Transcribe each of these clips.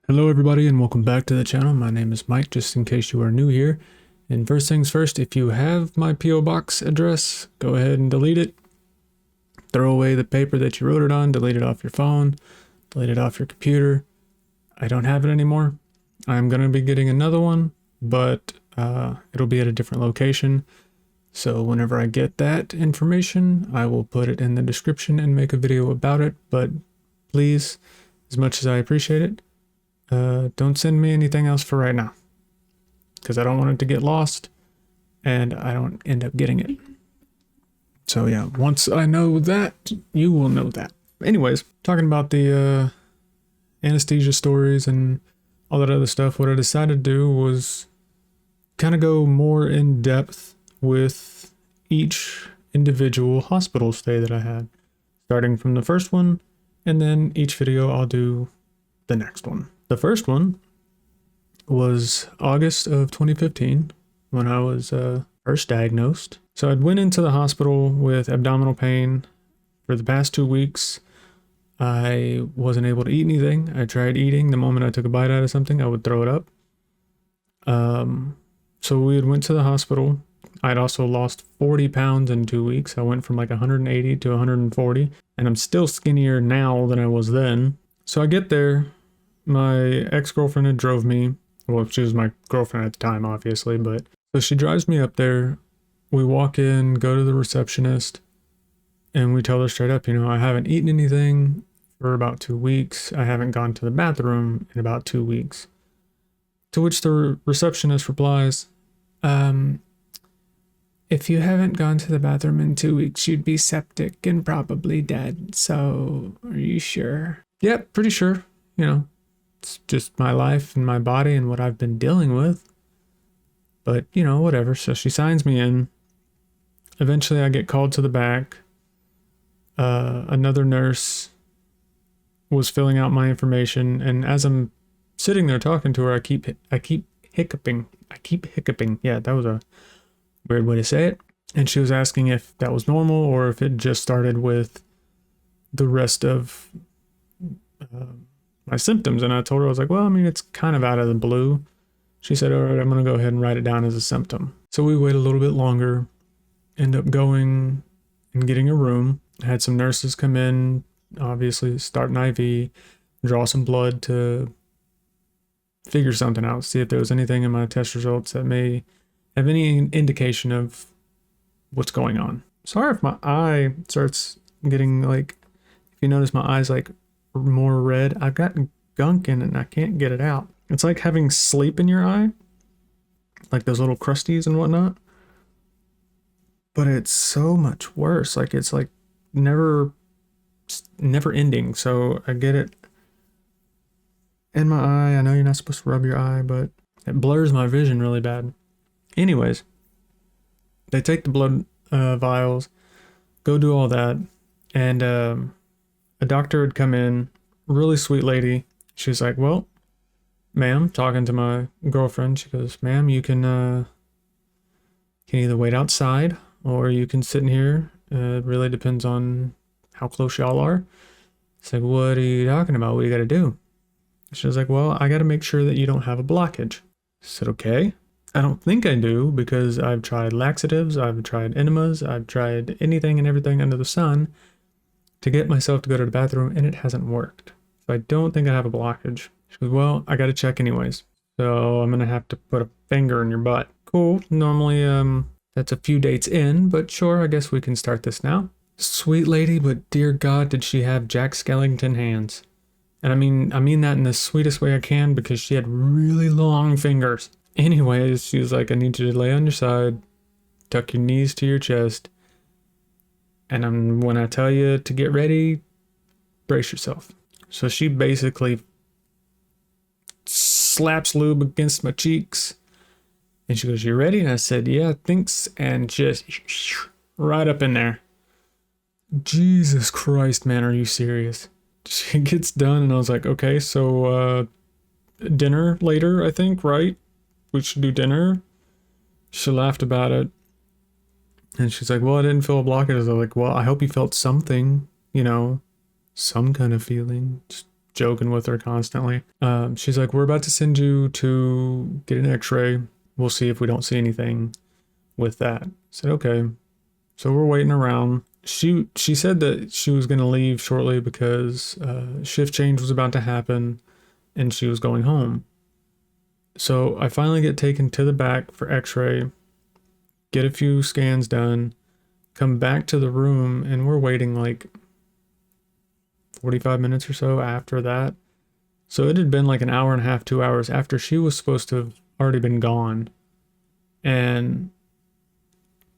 Hello everybody and welcome back to the channel. My name is Mike, just in case you are new here. And first things first, if you have my P.O. Box address, go ahead and delete it. Throw away the paper that you wrote it on, delete it off your phone, delete it off your computer. I don't have it anymore. I'm going to be getting another one, but it'll be at a different location. So whenever I get that information, I will put it in the description and make a video about it. But please, as much as I appreciate it, don't send me anything else for right now, because I don't want it to get lost and I don't end up getting it. So yeah, once I know that, you will know that. Anyways, talking about the anesthesia stories and all that other stuff, what I decided to do was kind of go more in depth with each individual hospital stay that I had, starting from the first one, and then each video I'll do the next one. The first one was August of 2015 when I was first diagnosed. So I'd went into the hospital with abdominal pain for the past 2 weeks. I wasn't able to eat anything. I tried eating. The moment I took a bite out of something, I would throw it up. So we went to the hospital. I'd also lost 40 pounds in 2 weeks. I went from like 180 to 140, and I'm still skinnier now than I was then. So I get there. My ex-girlfriend had drove me. Well, she was my girlfriend at the time, obviously, but so she drives me up there. We walk in, go to the receptionist, and we tell her straight up, I haven't eaten anything for about 2 weeks. I haven't gone to the bathroom in about 2 weeks. To which the receptionist replies, if you haven't gone to the bathroom in 2 weeks, you'd be septic and probably dead. So, are you sure? Yep, pretty sure. It's just my life and my body and what I've been dealing with. But, whatever. So she signs me in. Eventually I get called to the back. Another nurse was filling out my information, and as I'm sitting there talking to her, I keep hiccuping. Yeah, that was a weird way to say it. And she was asking if that was normal or if it just started with the rest of my symptoms. And I told her, I was like, well, it's kind of out of the blue. She said, all right, I'm going to go ahead and write it down as a symptom. So we wait a little bit longer, end up going and getting a room. Had some nurses come in, obviously start an IV, draw some blood to figure something out, see if there was anything in my test results that may have any indication of what's going on. Sorry if my eye starts getting if you notice my eye's more red. I've got gunk in it and I can't get it out. It's like having sleep in your eye, like those little crusties and whatnot. But it's so much worse. It's never ending. So I get it in my eye. I know you're not supposed to rub your eye, but it blurs my vision really bad. Anyways, they take the blood vials, go do all that, and a doctor had come in, really sweet lady. She's like, well, ma'am, talking to my girlfriend, she goes, ma'am, you can either wait outside or you can sit in here. It really depends on how close y'all are. It's like, what are you talking about? What do you got to do? She was like, well, I got to make sure that you don't have a blockage. I said, okay. I don't think I do, because I've tried laxatives, I've tried enemas, I've tried anything and everything under the sun to get myself to go to the bathroom, and it hasn't worked. So I don't think I have a blockage. She goes, well, I got to check anyways. So I'm going to have to put a finger in your butt. Cool. Normally, that's a few dates in, but sure, I guess we can start this now. Sweet lady, but dear God, did she have Jack Skellington hands. And I mean that in the sweetest way I can, because she had really long fingers. Anyways, she was like, I need you to lay on your side, tuck your knees to your chest, and when I tell you to get ready, brace yourself. So she basically slaps lube against my cheeks, and she goes, you ready? And I said, yeah, thanks. And just right up in there. Jesus Christ, man, are you serious? She gets done, and I was like, okay, so dinner later, I think, right? We should do dinner. She laughed about it. And she's like, well, I didn't feel a blockage. I was like, well, I hope you felt something, some kind of feeling. joking with her constantly. She's like, we're about to send you to get an x-ray. We'll see if we don't see anything with that. I said, okay. So we're waiting around. She said that she was going to leave shortly because shift change was about to happen and she was going home. So I finally get taken to the back for x-ray, get a few scans done, come back to the room, and we're waiting like 45 minutes or so after that. So it had been like an hour and a half, 2 hours after she was supposed to have already been gone. And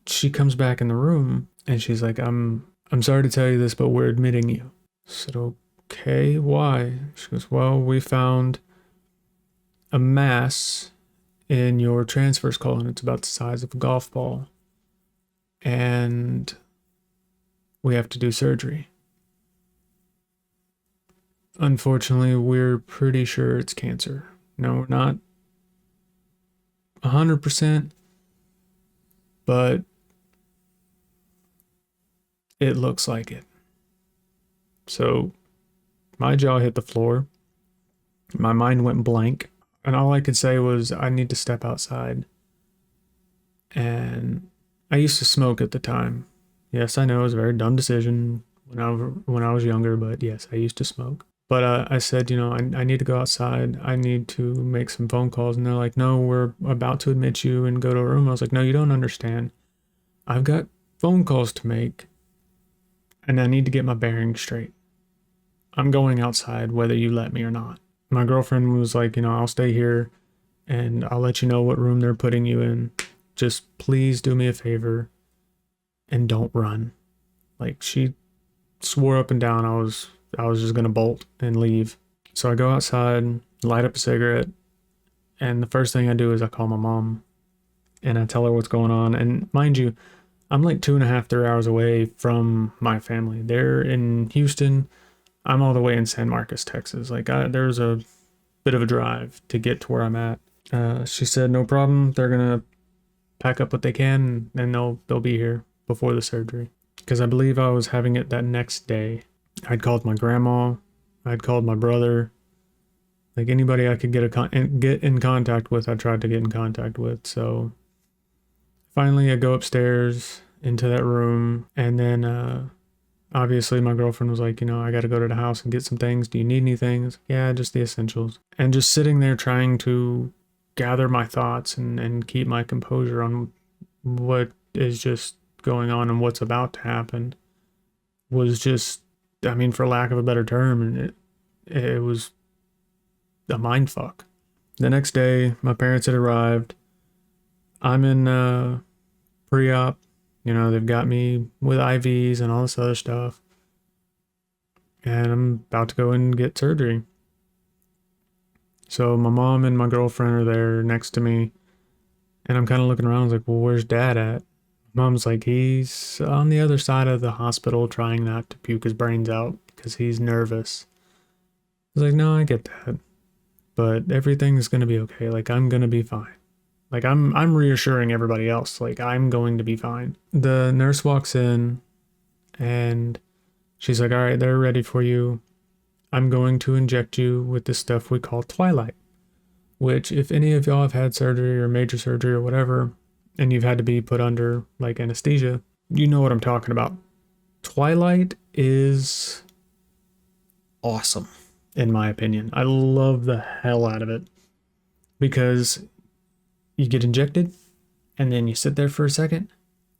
she comes back in the room and she's like, I'm sorry to tell you this, but we're admitting you. I said, okay, why? She goes, well, we found a mass in your transverse colon. It's about the size of a golf ball. And we have to do surgery. Unfortunately, we're pretty sure it's cancer. No, we're not 100%, but it looks like it. So my jaw hit the floor. My mind went blank. And all I could say was, I need to step outside. And I used to smoke at the time. Yes, I know it was a very dumb decision when I was younger, but yes, I used to smoke. But I said, I need to go outside. I need to make some phone calls. And they're like, no, we're about to admit you and go to a room. I was like, no, you don't understand. I've got phone calls to make and I need to get my bearings straight. I'm going outside whether you let me or not. My girlfriend was like, I'll stay here and I'll let you know what room they're putting you in. Just please do me a favor and don't run. Like, she swore up and down I was just going to bolt and leave. So I go outside, light up a cigarette, and the first thing I do is I call my mom and I tell her what's going on. And mind you, I'm like 2.5, 3 hours away from my family. They're in Houston. I'm all the way in San Marcos, Texas. Like, there's a bit of a drive to get to where I'm at. She said, no problem. They're going to pack up what they can and they'll be here before the surgery. Because I believe I was having it that next day. I'd called my grandma. I'd called my brother. Like, anybody I could get in contact with, I tried to get in contact with. So finally I go upstairs into that room, and then obviously my girlfriend was like, I got to go to the house and get some things. Do you need anything? I was like, yeah, just the essentials. And just sitting there trying to gather my thoughts and keep my composure on what is just going on and what's about to happen was just, for lack of a better term, and it was a mind fuck. The next day, my parents had arrived. I'm in pre-op. They've got me with IVs and all this other stuff. And I'm about to go in and get surgery. So my mom and my girlfriend are there next to me. And I'm kind of looking around. I was like, well, where's Dad at? Mom's like, he's on the other side of the hospital trying not to puke his brains out because he's nervous. I was like, no, I get that. But everything's going to be okay. Like, I'm going to be fine. Like, I'm reassuring everybody else. Like, I'm going to be fine. The nurse walks in and she's like, all right, they're ready for you. I'm going to inject you with this stuff we call Twilight, which, if any of y'all have had surgery or major surgery or whatever, and you've had to be put under like anesthesia, you know what I'm talking about. Twilight is awesome, in my opinion. I love the hell out of it because you get injected and then you sit there for a second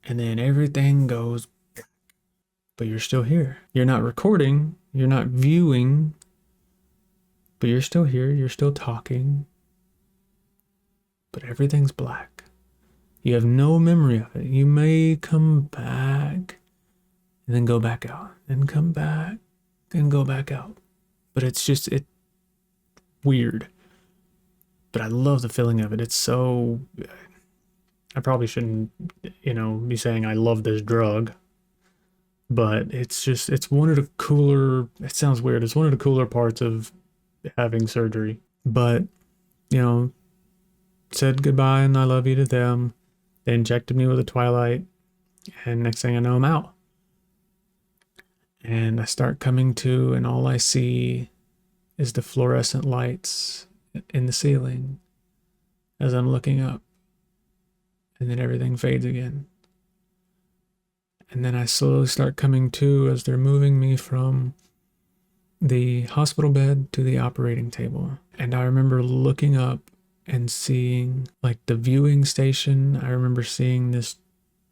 and then everything goes, but you're still here. You're not recording, you're not viewing, but you're still here, you're still talking, but everything's black. You have no memory of it. You may come back and then go back out and come back and go back out. But it's weird. But I love the feeling of it. It's so, I probably shouldn't, be saying I love this drug, but it's one of the cooler, it sounds weird. It's one of the cooler parts of having surgery. But, said goodbye and I love you to them. They injected me with a Twilight, and next thing I know, I'm out. And I start coming to, and all I see is the fluorescent lights in the ceiling as I'm looking up. And then everything fades again. And then I slowly start coming to as they're moving me from the hospital bed to the operating table. And I remember looking up and seeing like the viewing station. I remember seeing this,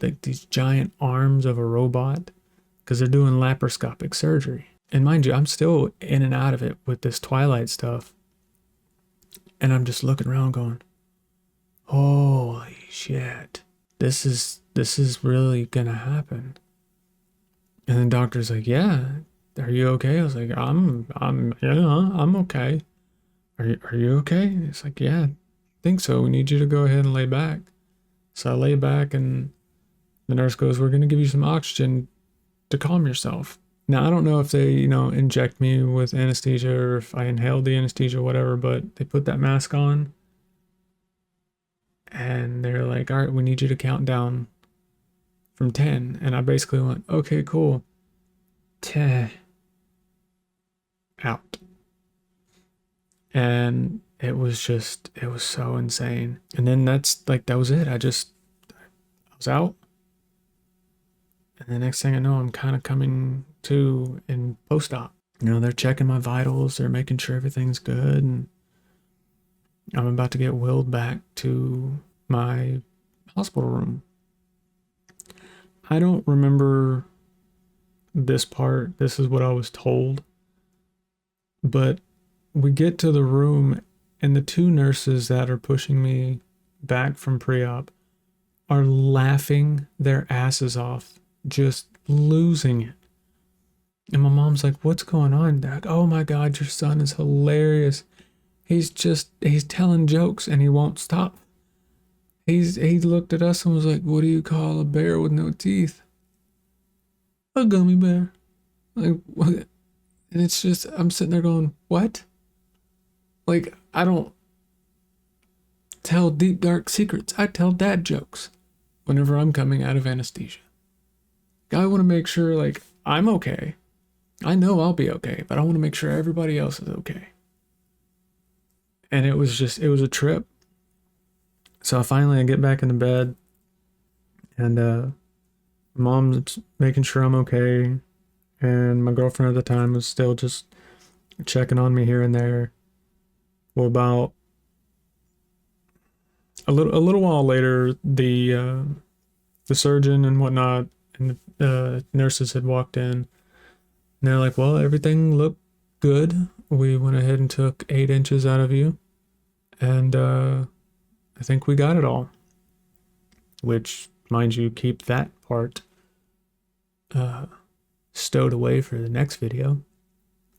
like these giant arms of a robot, because they're doing laparoscopic surgery. And mind you, I'm still in and out of it with this Twilight stuff. And I'm just looking around going, holy shit, this is really gonna happen. And the doctor's like, yeah, are you okay? I was like, I'm okay. Are you okay? It's like, yeah, I think so. We need you to go ahead and lay back. So I lay back and the nurse goes, we're gonna give you some oxygen to calm yourself. Now, I don't know if they, inject me with anesthesia or if I inhaled the anesthesia or whatever, but they put that mask on and they're like, all right, we need you to count down from 10. And I basically went, okay, cool. 10. Out. And it was so insane. And then that was it. I was out. And the next thing I know, I'm kind of coming to in post-op. They're checking my vitals. They're making sure everything's good. And I'm about to get wheeled back to my hospital room. I don't remember this part. This is what I was told. But we get to the room and the two nurses that are pushing me back from pre-op are laughing their asses off, just losing it. And my mom's like, what's going on, Doc? Oh my God, your son is hilarious. He's telling jokes and he won't stop. He looked at us and was like, what do you call a bear with no teeth? A gummy bear. Like, what? And it's just, I'm sitting there going, what? Like, I don't tell deep, dark secrets. I tell dad jokes whenever I'm coming out of anesthesia. I want to make sure, like, I'm okay. I know I'll be okay, but I want to make sure everybody else is okay. And it was a trip. So I get back into bed and mom's making sure I'm okay. And my girlfriend at the time was still just checking on me here and there. Well, about a little while later, the surgeon and whatnot and the nurses had walked in. And they're like, well, everything looked good. We went ahead and took 8 inches out of you. And I think we got it all. Which, mind you, keep that part stowed away for the next video.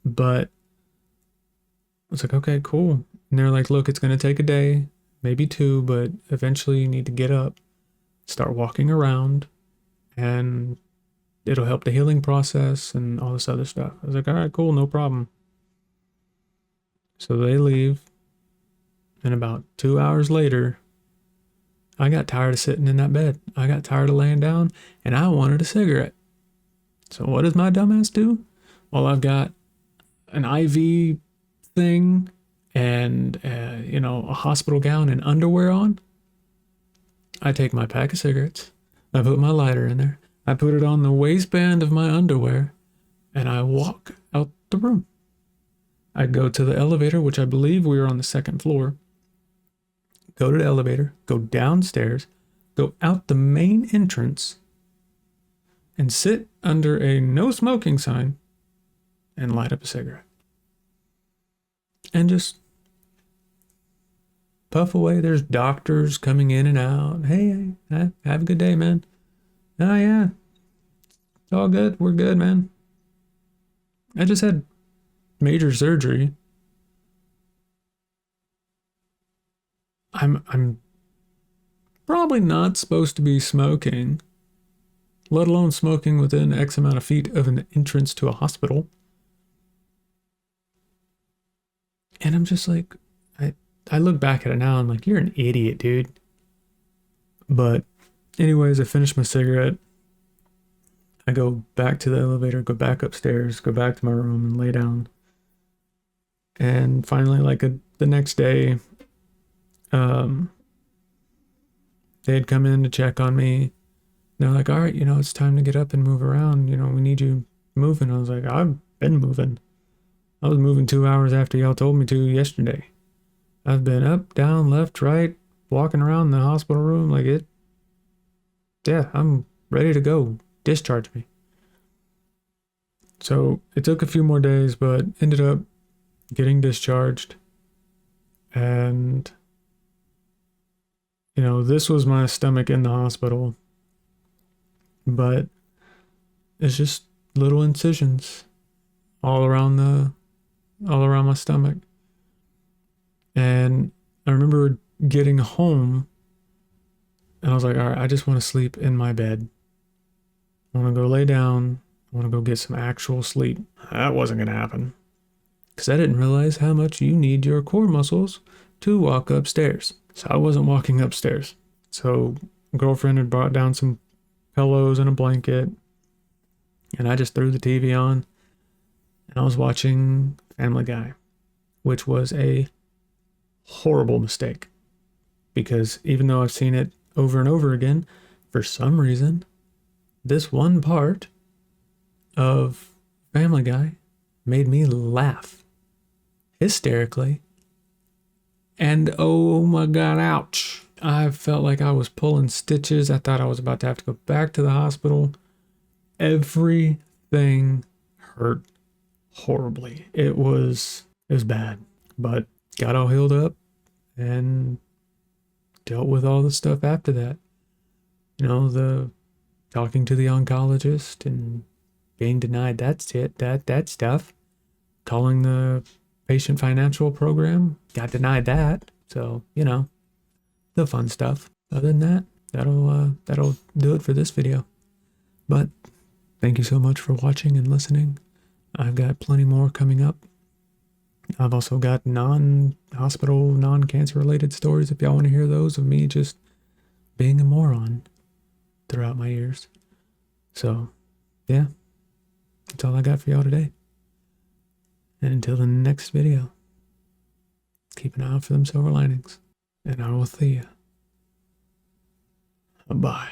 But I was like, okay, cool. And they're like, look, it's going to take a day, maybe 2, but eventually you need to get up, start walking around, and it'll help the healing process and all this other stuff. I was like, all right, cool, no problem. So they leave. And about 2 hours later, I got tired of sitting in that bed. I got tired of laying down and I wanted a cigarette. So what does my dumbass do? Well, I've got an IV thing and, a hospital gown and underwear on. I take my pack of cigarettes. I put my lighter in there. I put it on the waistband of my underwear and I walk out the room. I go to the elevator, which I believe we were on the 2nd floor. Go to the elevator, go downstairs, go out the main entrance, and sit under a no smoking sign and light up a cigarette. And just puff away. There's doctors coming in and out. Hey, have a good day, man. Oh, yeah. It's all good. We're good, man. I just had major surgery. I'm probably not supposed to be smoking, let alone smoking within X amount of feet of an entrance to a hospital. And I'm just like, I look back at it now, I'm like, you're an idiot, dude. But anyways, I finished my cigarette. I go back to the elevator, go back upstairs, go back to my room and lay down. And finally, like the next day, they had come in to check on me. They're like, all right, it's time to get up and move around. We need you moving. I was like, I've been moving. I was moving 2 hours after y'all told me to yesterday. I've been up, down, left, right, walking around the hospital room like it. Yeah, I'm ready to go. Discharge me. So it took a few more days, but ended up getting discharged. And, this was my stomach in the hospital. But it's just little incisions all around my stomach. And I remember getting home and I was like, all right, I just want to sleep in my bed. I want to go lay down. I want to go get some actual sleep. That wasn't going to happen because I didn't realize how much you need your core muscles to walk upstairs. So I wasn't walking upstairs. So girlfriend had brought down some pillows and a blanket, and I just threw the TV on and I was watching Family Guy, which was a horrible mistake because even though I've seen it over and over again, for some reason, this one part of Family Guy made me laugh hysterically. And oh my God, ouch. I felt like I was pulling stitches. I thought I was about to have to go back to the hospital. Everything hurt horribly. It was bad, but got all healed up and dealt with all the stuff after that. The talking to the oncologist and being denied that stuff. Calling the patient financial program, got denied that. So, the fun stuff. Other than that, that'll do it for this video. But thank you so much for watching and listening. I've got plenty more coming up. I've also got non-hospital, non-cancer related stories if y'all want to hear those of me just being a moron throughout my years. So, yeah, that's all I got for y'all today. And until the next video, keep an eye out for them silver linings. And I will see you. Bye.